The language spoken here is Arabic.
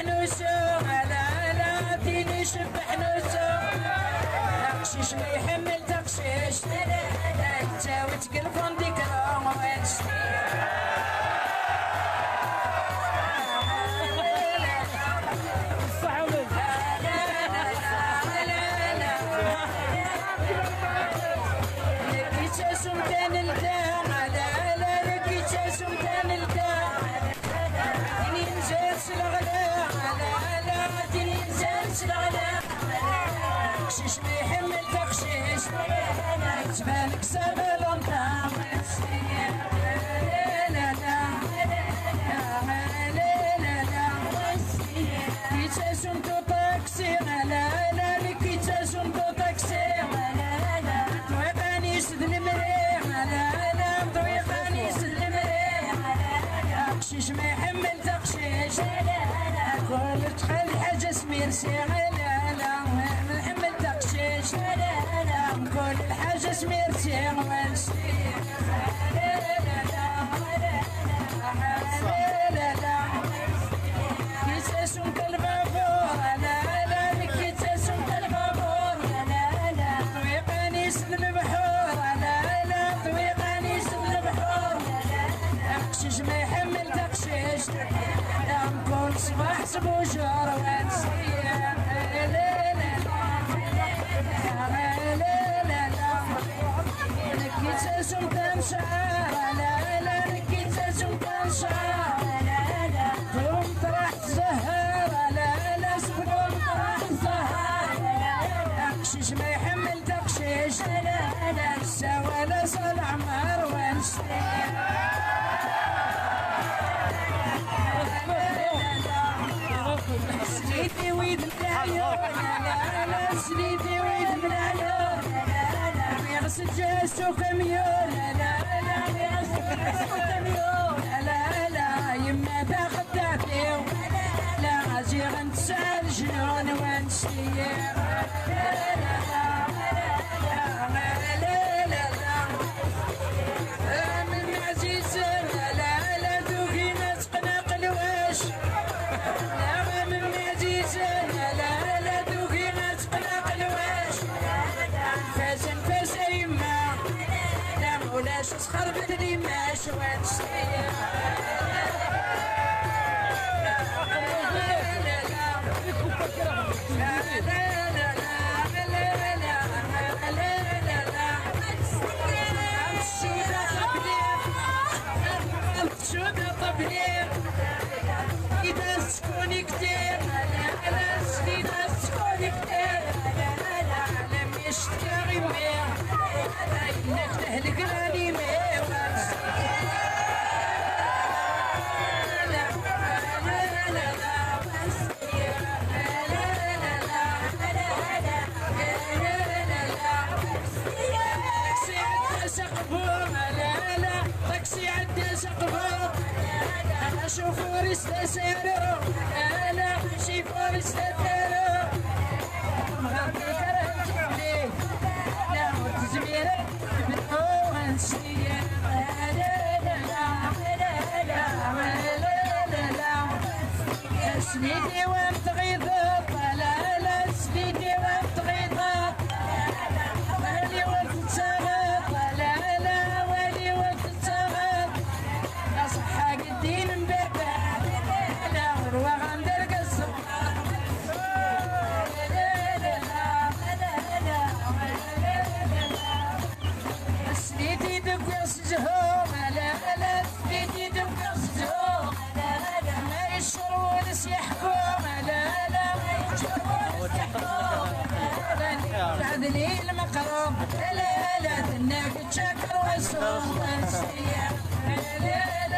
نوسو لا لا ديني شبح نوسو تقشيش ما يحمل تقشيش تساوي تقلبون ديك الروانس تقشيش ما يحمل تقشيش تبانك سبل نطاقش لا لا لا كي تسون تو طاكسي لا لا كي تسون تو طاكسي طويقاني سد المريح لا لا طويقاني سد المريح تقشيش ما يحمل تقشيش كل تخلي حاجة سمير سيغ كل الحاجة سميرتي ونسي لا لا لا كي تسون البابور لا لا كي تسون البابور لا لا طويقاني سد البحور لا لا طويقاني سد البحور تقشيش ما يحمل تقشيش نكون صباح سبوجور ونسي تسون تنشعر لا لا كي تسون تنشعر لا لا دوم طرح تزهر لا لا سبقوم طرح تزهر تقشيش ما يحمل تقشيش لا لا سوا لا صال عمر سليتي ويد العيون لا لا سليتي ويد العيون يغسل جاسو كميون لا لا يغسل جاسو كميون لا لا يما تاخد تعطيو لا اجي غنتسال جنون ونسير لا لا من عزيز لا لا دوكي ناس قناق الواش لا من عزيز لا لا دوكي ناس قناق الواش فاس يما لا مولاش تسخر بدري ماش ونسير إذا سكوني كتير إذا سكوني كتير لم يشتكي غير إنك تهلك راني تاكسي عدى سقفه انا شوفور استسيرو انا شوفور استسيرو مغرب الكرم جبلي لا وتزميرك بالقوة نسير لا لا لا لا لا سنيدي وانت غيظة لا لا سنيدي وانت غيظة ولي وانت تسغط لا لا ولي وانت تسغط يا صحة قدين مبابا لا غروة غندر قصر سنيدي دق سجهوم لا لا سنيدي دق سجهوم ما يشرون يحكم لا لا بعد لي المقروم لا لا تناك تشكر وصوم لا لا